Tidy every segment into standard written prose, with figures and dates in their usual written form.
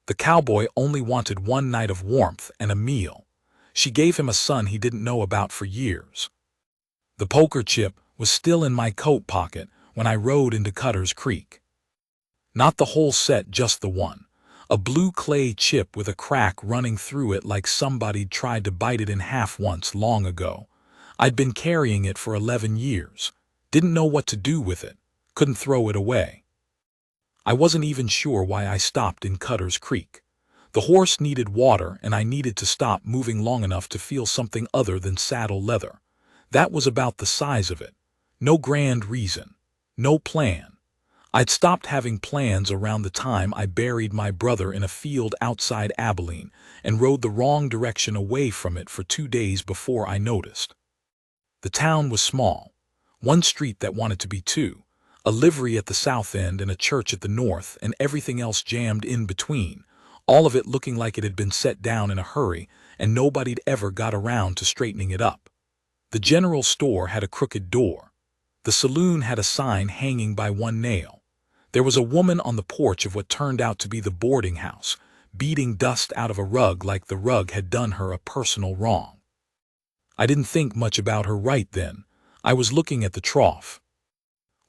The cowboy only wanted one night of warmth and a meal. She gave him a son he didn't know about for years. The poker chip was still in my coat pocket when I rode into Cutter's Creek. Not the whole set, just the one. A blue clay chip with a crack running through it like somebody'd tried to bite it in half once long ago. I'd been carrying it for 11 years. Didn't know what to do with it. Couldn't throw it away. I wasn't even sure why I stopped in Cutter's Creek. The horse needed water and I needed to stop moving long enough to feel something other than saddle leather. That was about the size of it. No grand reason. No plan. I'd stopped having plans around the time I buried my brother in a field outside Abilene and rode the wrong direction away from it for 2 days before I noticed. The town was small. One street that wanted to be two, a livery at the south end and a church at the north, and everything else jammed in between, all of it looking like it had been set down in a hurry and nobody'd ever got around to straightening it up. The general store had a crooked door. The saloon had a sign hanging by one nail. There was a woman on the porch of what turned out to be the boarding house, beating dust out of a rug like the rug had done her a personal wrong. I didn't think much about her right then. I was looking at the trough.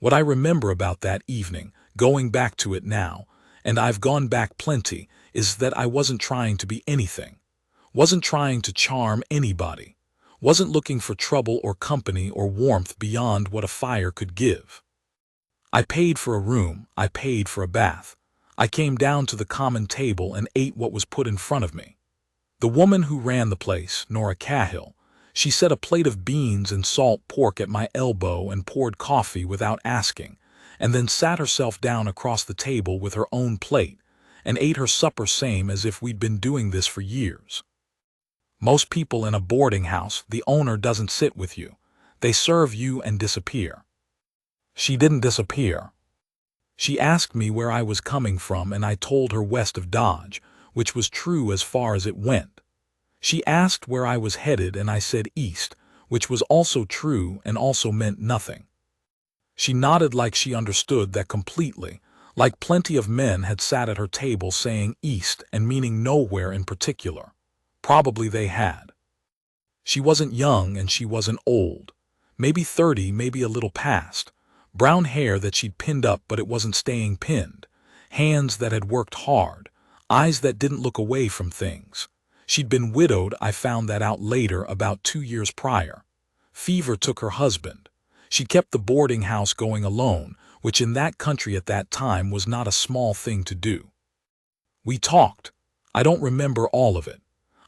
What I remember about that evening, going back to it now, and I've gone back plenty, is that I wasn't trying to be anything. Wasn't trying to charm anybody. Wasn't looking for trouble or company or warmth beyond what a fire could give. I paid for a room, I paid for a bath. I came down to the common table and ate what was put in front of me. The woman who ran the place, Nora Cahill, she set a plate of beans and salt pork at my elbow and poured coffee without asking, and then sat herself down across the table with her own plate and ate her supper same as if we'd been doing this for years. Most people in a boarding house, the owner doesn't sit with you. They serve you and disappear. She didn't disappear. She asked me where I was coming from and I told her west of Dodge, which was true as far as it went. She asked where I was headed and I said east, which was also true and also meant nothing. She nodded like she understood that completely, like plenty of men had sat at her table saying east and meaning nowhere in particular. Probably they had. She wasn't young and she wasn't old. Maybe 30, maybe a little past. Brown hair that she'd pinned up but it wasn't staying pinned. Hands that had worked hard. Eyes that didn't look away from things. She'd been widowed, I found that out later, about 2 years prior. Fever took her husband. She kept the boarding house going alone, which in that country at that time was not a small thing to do. We talked. I don't remember all of it.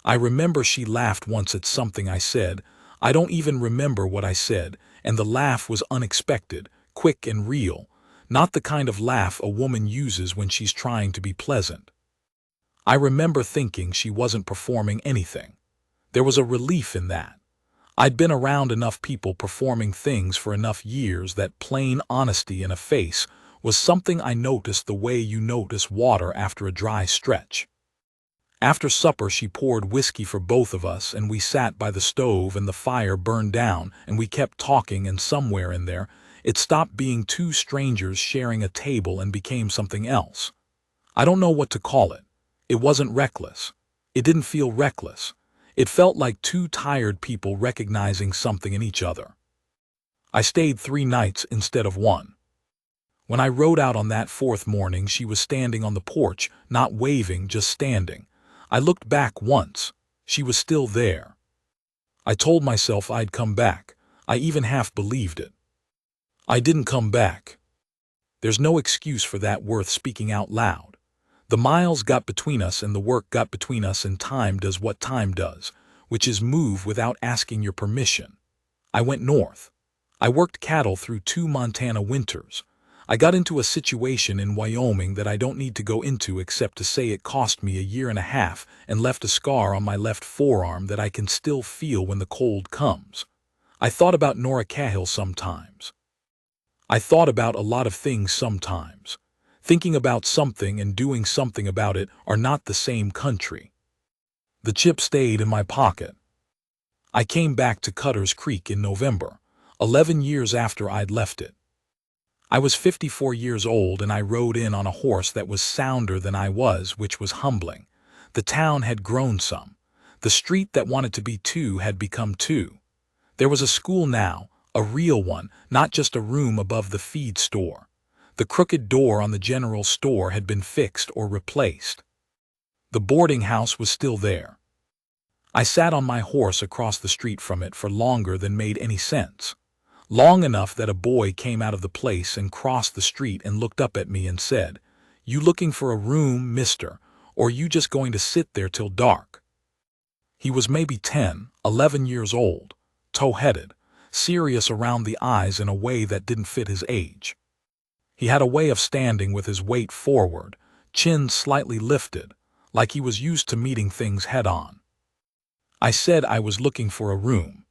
I remember she laughed once at something I said. I don't even remember what I said, and the laugh was unexpected, quick and real, not the kind of laugh a woman uses when she's trying to be pleasant. I remember thinking she wasn't performing anything. There was a relief in that. I'd been around enough people performing things for enough years that plain honesty in a face was something I noticed the way you notice water after a dry stretch. After supper she poured whiskey for both of us and we sat by the stove and the fire burned down and we kept talking, and somewhere in there it stopped being two strangers sharing a table and became something else. I don't know what to call it. It wasn't reckless. It didn't feel reckless. It felt like two tired people recognizing something in each other. I stayed 3 nights instead of 1. When I rode out on that 4th morning, she was standing on the porch, not waving, just standing. I looked back once. She was still there. I told myself I'd come back. I even half believed it. I didn't come back. There's no excuse for that worth speaking out loud. The miles got between us and the work got between us, and time does what time does, which is move without asking your permission. I went north. I worked cattle through 2 Montana winters. I got into a situation in Wyoming that I don't need to go into except to say it cost me 1.5 years and left a scar on my left forearm that I can still feel when the cold comes. I thought about Nora Cahill sometimes. I thought about a lot of things sometimes. Thinking about something and doing something about it are not the same country. The chip stayed in my pocket. I came back to Cutter's Creek in November, 11 years after I'd left it. I was 54 years old and I rode in on a horse that was sounder than I was, which was humbling. The town had grown some. The street that wanted to be two had become two. There was a school now, a real one, not just a room above the feed store. The crooked door on the general store had been fixed or replaced. The boarding house was still there. I sat on my horse across the street from it for longer than made any sense. Long enough that a boy came out of the place and crossed the street and looked up at me and said, "You looking for a room, mister, or you just going to sit there till dark?" He was maybe 10, 11 years old, tow-headed, serious around the eyes in a way that didn't fit his age. He had a way of standing with his weight forward, chin slightly lifted, like he was used to meeting things head-on. I said I was looking for a room.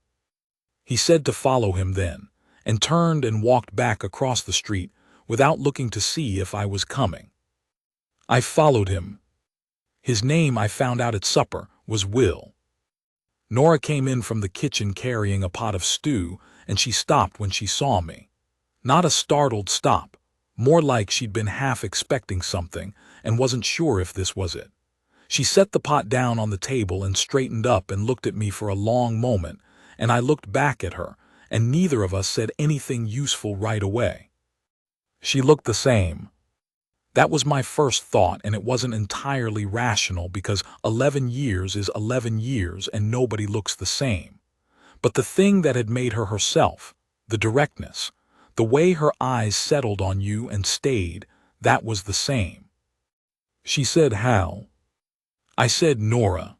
He said to follow him then, and turned and walked back across the street without looking to see if I was coming. I followed him. His name, I found out at supper, was Will. Nora came in from the kitchen carrying a pot of stew, and she stopped when she saw me. Not a startled stop, more like she'd been half expecting something and wasn't sure if this was it. She set the pot down on the table and straightened up and looked at me for a long moment, and I looked back at her, and neither of us said anything useful right away. She looked the same. That was my first thought, and it wasn't entirely rational because 11 years is 11 years and nobody looks the same. But the thing that had made her herself, the directness, the way her eyes settled on you and stayed, that was the same. She said, "Hal." I said, "Nora."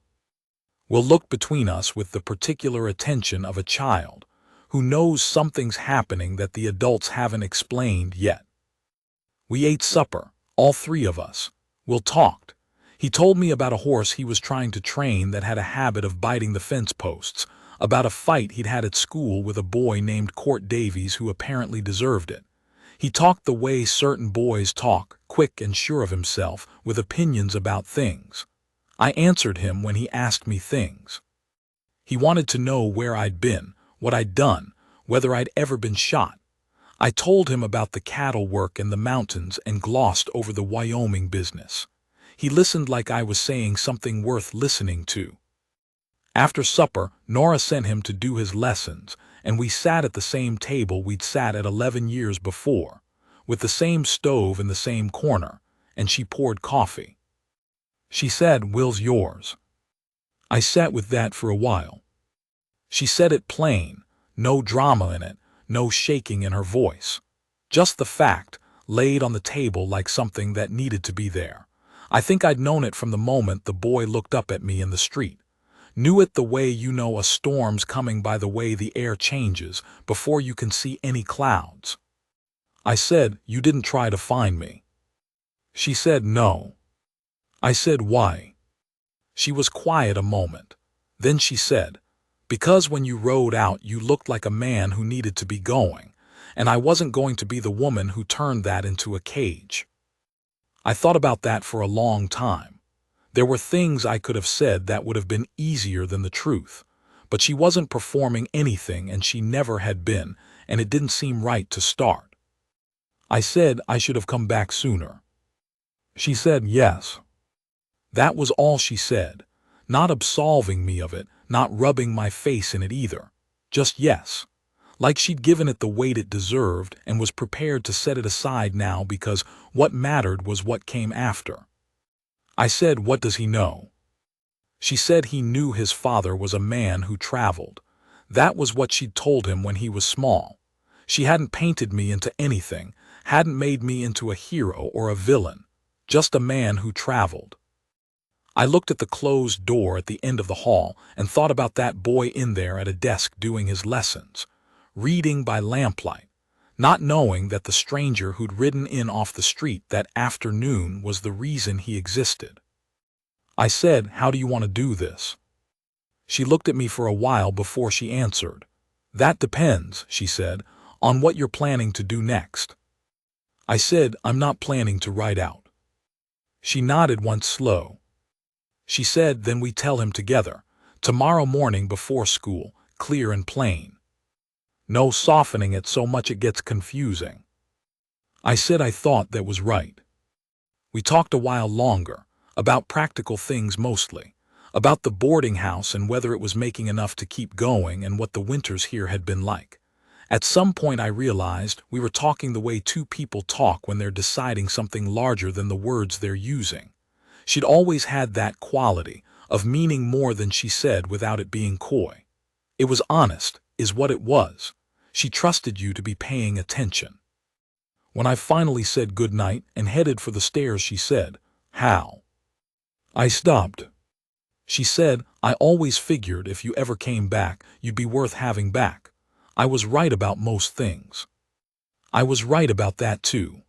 Will looked between us with the particular attention of a child who knows something's happening that the adults haven't explained yet. We ate supper, all three of us. Will talked. He told me about a horse he was trying to train that had a habit of biting the fence posts, about a fight he'd had at school with a boy named Court Davies who apparently deserved it. He talked the way certain boys talk, quick and sure of himself, with opinions about things. I answered him when he asked me things. He wanted to know where I'd been, what I'd done, whether I'd ever been shot. I told him about the cattle work in the mountains and glossed over the Wyoming business. He listened like I was saying something worth listening to. After supper, Nora sent him to do his lessons, and we sat at the same table we'd sat at 11 years before, with the same stove in the same corner, and she poured coffee. She said, "Will's yours." I sat with that for a while. She said it plain, no drama in it, no shaking in her voice. Just the fact, laid on the table like something that needed to be there. I think I'd known it from the moment the boy looked up at me in the street. Knew it the way you know a storm's coming by the way the air changes before you can see any clouds. I said, "You didn't try to find me." She said, "No." I said, "Why?" She was quiet a moment. Then she said, "Because when you rode out you looked like a man who needed to be going, and I wasn't going to be the woman who turned that into a cage." I thought about that for a long time. There were things I could have said that would have been easier than the truth, but she wasn't performing anything and she never had been, and it didn't seem right to start. I said I should have come back sooner. She said yes. That was all she said, not absolving me of it, not rubbing my face in it either, just yes, like she'd given it the weight it deserved and was prepared to set it aside now because what mattered was what came after. I said, "What does he know?" She said he knew his father was a man who traveled. That was what she'd told him when he was small. She hadn't painted me into anything, hadn't made me into a hero or a villain, just a man who traveled. I looked at the closed door at the end of the hall and thought about that boy in there at a desk doing his lessons, reading by lamplight, not knowing that the stranger who'd ridden in off the street that afternoon was the reason he existed. I said, "How do you want to do this?" She looked at me for a while before she answered. "That depends," she said, "on what you're planning to do next." I said, "I'm not planning to ride out." She nodded once slow. She said, "Then we tell him together, tomorrow morning before school, clear and plain. No softening it so much it gets confusing." I said I thought that was right. We talked a while longer, about practical things mostly, about the boarding house and whether it was making enough to keep going and what the winters here had been like. At some point I realized we were talking the way two people talk when they're deciding something larger than the words they're using. She'd always had that quality of meaning more than she said without it being coy. It was honest, is what it was. She trusted you to be paying attention. When I finally said good night and headed for the stairs, she said, "How?" I stopped. She said, "I always figured if you ever came back, you'd be worth having back." I was right about most things. I was right about that too.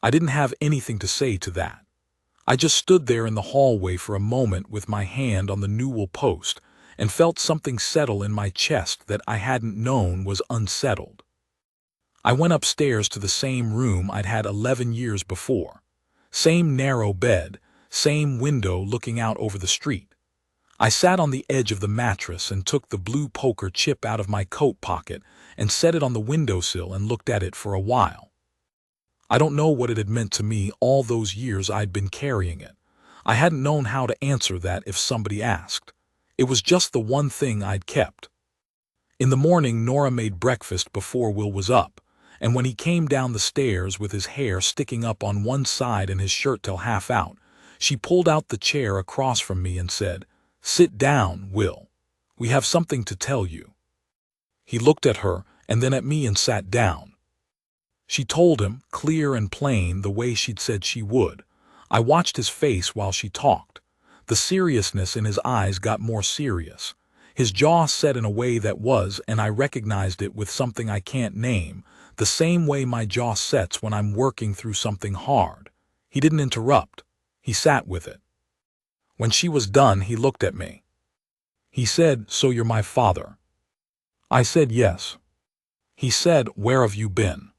I didn't have anything to say to that. I just stood there in the hallway for a moment with my hand on the newel post and felt something settle in my chest that I hadn't known was unsettled. I went upstairs to the same room I'd had 11 years before. Same narrow bed, same window looking out over the street. I sat on the edge of the mattress and took the blue poker chip out of my coat pocket and set it on the windowsill and looked at it for a while. I don't know what it had meant to me all those years I'd been carrying it. I hadn't known how to answer that if somebody asked. It was just the one thing I'd kept. In the morning, Nora made breakfast before Will was up, and when he came down the stairs with his hair sticking up on one side and his shirt till half out, she pulled out the chair across from me and said, "Sit down, Will. We have something to tell you." He looked at her and then at me and sat down. She told him, clear and plain, the way she'd said she would. I watched his face while she talked. The seriousness in his eyes got more serious. His jaw set in a way that was, and I recognized it with something I can't name, the same way my jaw sets when I'm working through something hard. He didn't interrupt. He sat with it. When she was done, he looked at me. He said, "So you're my father?" I said yes. He said, "Where have you been?"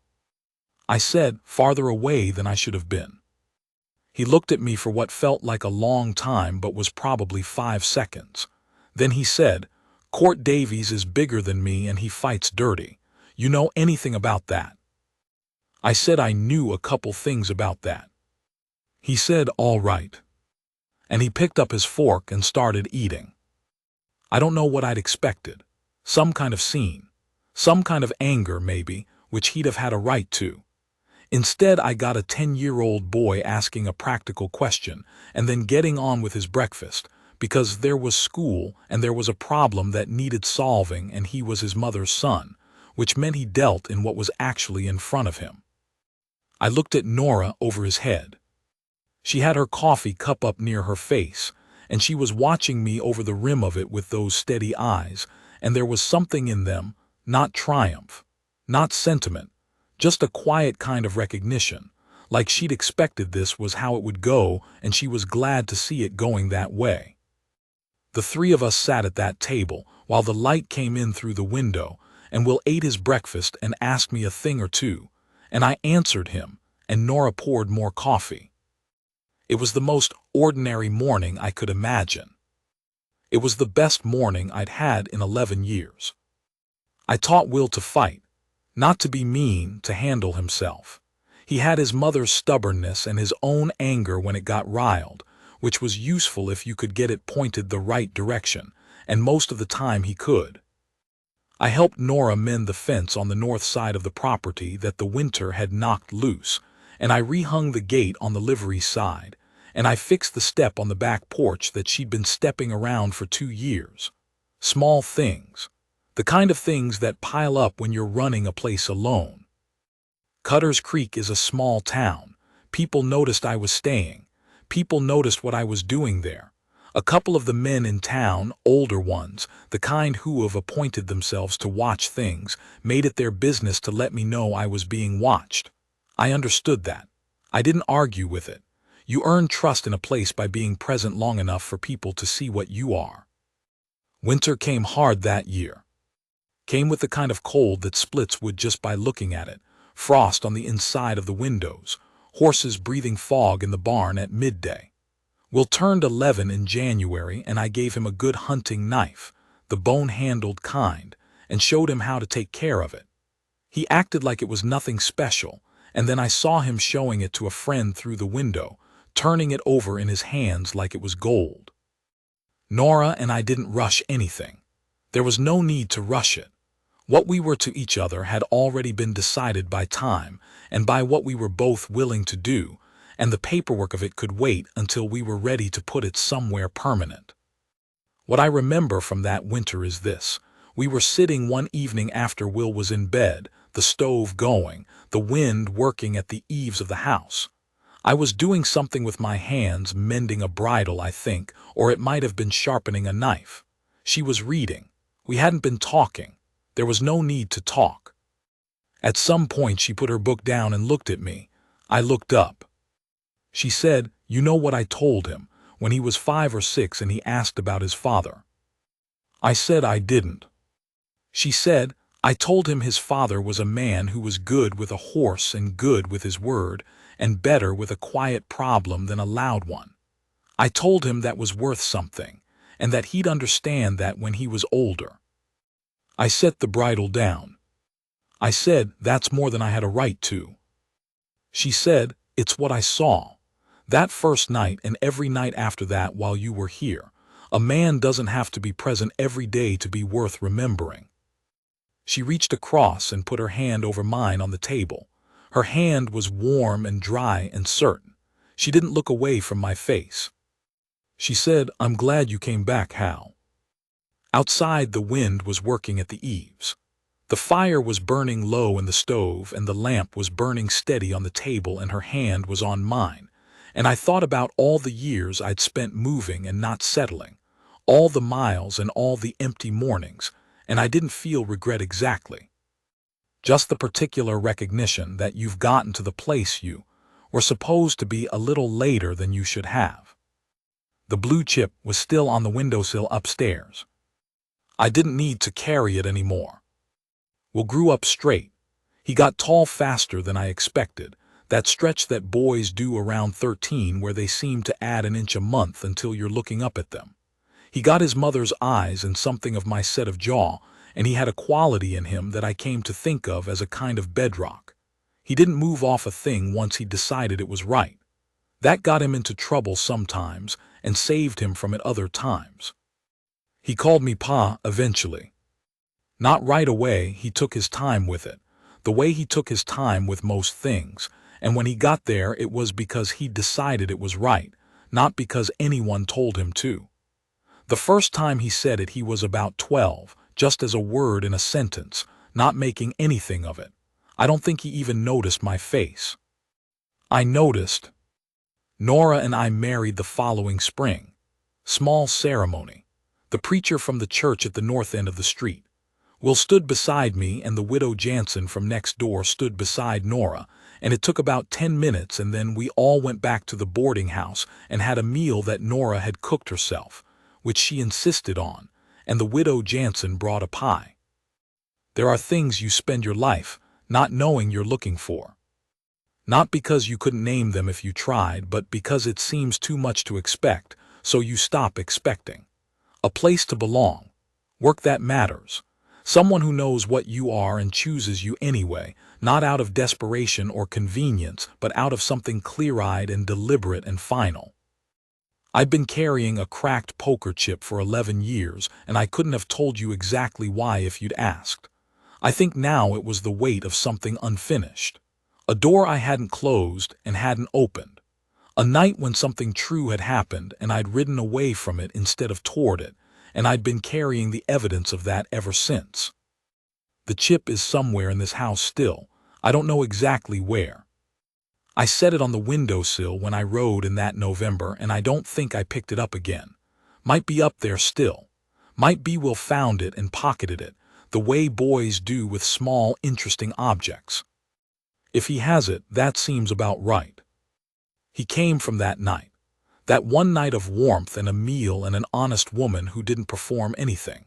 I said, "Farther away than I should have been." He looked at me for what felt like a long time but was probably 5 seconds. Then he said, "Court Davies is bigger than me and he fights dirty. You know anything about that?" I said I knew a couple things about that. He said, "All right." And he picked up his fork and started eating. I don't know what I'd expected. Some kind of scene. Some kind of anger, maybe, which he'd have had a right to. Instead, I got a 10-year-old boy asking a practical question and then getting on with his breakfast, because there was school and there was a problem that needed solving and he was his mother's son, which meant he dealt in what was actually in front of him. I looked at Nora over his head. She had her coffee cup up near her face, and she was watching me over the rim of it with those steady eyes, and there was something in them, not triumph, not sentiment, just a quiet kind of recognition, like she'd expected this was how it would go and she was glad to see it going that way. The three of us sat at that table while the light came in through the window, and Will ate his breakfast and asked me a thing or two, and I answered him, and Nora poured more coffee. It was the most ordinary morning I could imagine. It was the best morning I'd had in 11 years. I taught Will to fight, not to be mean, to handle himself. He had his mother's stubbornness and his own anger when it got riled, which was useful if you could get it pointed the right direction, and most of the time he could. I helped Nora mend the fence on the north side of the property that the winter had knocked loose, and I rehung the gate on the livery side, and I fixed the step on the back porch that she'd been stepping around for 2 years. Small things. The kind of things that pile up when you're running a place alone. Cutter's Creek is a small town. People noticed I was staying. People noticed what I was doing there. A couple of the men in town, older ones, the kind who have appointed themselves to watch things, made it their business to let me know I was being watched. I understood that. I didn't argue with it. You earn trust in a place by being present long enough for people to see what you are. Winter came hard that year. Came with the kind of cold that splits wood just by looking at it, frost on the inside of the windows, horses breathing fog in the barn at midday. Will turned 11 in January, and I gave him a good hunting knife, the bone-handled kind, and showed him how to take care of it. He acted like it was nothing special, and then I saw him showing it to a friend through the window, turning it over in his hands like it was gold. Nora and I didn't rush anything. There was no need to rush it. What we were to each other had already been decided by time and by what we were both willing to do, and the paperwork of it could wait until we were ready to put it somewhere permanent. What I remember from that winter is this. We were sitting one evening after Will was in bed, the stove going, the wind working at the eaves of the house. I was doing something with my hands, mending a bridle, I think, or it might have been sharpening a knife. She was reading. We hadn't been talking. There was no need to talk. At some point she put her book down and looked at me. I looked up. She said, "You know what I told him, when he was 5 or 6 and he asked about his father?" I said I didn't. She said, "I told him his father was a man who was good with a horse and good with his word, and better with a quiet problem than a loud one. I told him that was worth something, and that he'd understand that when he was older." I set the bridle down. I said, "That's more than I had a right to." She said, "It's what I saw. That first night and every night after that while you were here. A man doesn't have to be present every day to be worth remembering." She reached across and put her hand over mine on the table. Her hand was warm and dry and certain. She didn't look away from my face. She said, "I'm glad you came back, Hal." Outside, the wind was working at the eaves. The fire was burning low in the stove, and the lamp was burning steady on the table, and her hand was on mine. And I thought about all the years I'd spent moving and not settling, all the miles and all the empty mornings, and I didn't feel regret exactly. Just the particular recognition that you've gotten to the place you were supposed to be a little later than you should have. The blue chip was still on the windowsill upstairs. I didn't need to carry it anymore. Will grew up straight. He got tall faster than I expected, that stretch that boys do around 13 where they seem to add an inch a month until you're looking up at them. He got his mother's eyes and something of my set of jaw, and he had a quality in him that I came to think of as a kind of bedrock. He didn't move off a thing once he decided it was right. That got him into trouble sometimes and saved him from it other times. He called me Pa eventually. Not right away, he took his time with it, the way he took his time with most things, and when he got there it was because he decided it was right, not because anyone told him to. The first time he said it he was about 12, just as a word in a sentence, not making anything of it. I don't think he even noticed my face. I noticed. Nora and I married the following spring. Small ceremony. The preacher from the church at the north end of the street. Will stood beside me, and the widow Jansen from next door stood beside Nora, and it took about 10 minutes, and then we all went back to the boarding house and had a meal that Nora had cooked herself, which she insisted on, and the widow Jansen brought a pie. There are things you spend your life not knowing you're looking for. Not because you couldn't name them if you tried, but because it seems too much to expect, so you stop expecting. A place to belong. Work that matters. Someone who knows what you are and chooses you anyway, not out of desperation or convenience, but out of something clear-eyed and deliberate and final. I've been carrying a cracked poker chip for 11 years, and I couldn't have told you exactly why if you'd asked. I think now it was the weight of something unfinished. A door I hadn't closed and hadn't opened. A night when something true had happened and I'd ridden away from it instead of toward it, and I'd been carrying the evidence of that ever since. The chip is somewhere in this house still. I don't know exactly where. I set it on the windowsill when I rode in that November, and I don't think I picked it up again. Might be up there still. Might be Will found it and pocketed it, the way boys do with small, interesting objects. If he has it, that seems about right. He came from that night. That one night of warmth and a meal and an honest woman who didn't perform anything.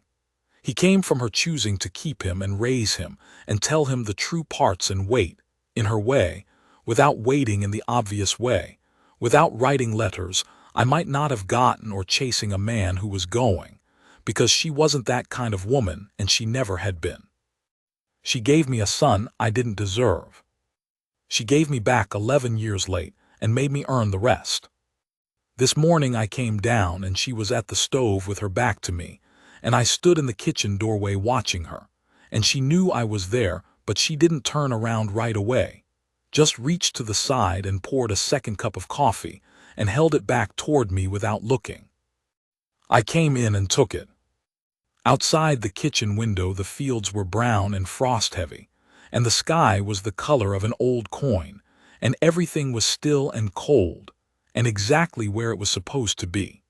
He came from her choosing to keep him and raise him and tell him the true parts and wait, in her way, without waiting in the obvious way, without writing letters I might not have gotten or chasing a man who was going, because she wasn't that kind of woman and she never had been. She gave me a son I didn't deserve. She gave me back 11 years late and made me earn the rest. This morning I came down and she was at the stove with her back to me, and I stood in the kitchen doorway watching her, and she knew I was there, but she didn't turn around right away. Just reached to the side and poured a second cup of coffee and held it back toward me without looking. I came in and took it. Outside the kitchen window the fields were brown and frost-heavy, and the sky was the color of an old coin, and everything was still and cold, and exactly where it was supposed to be.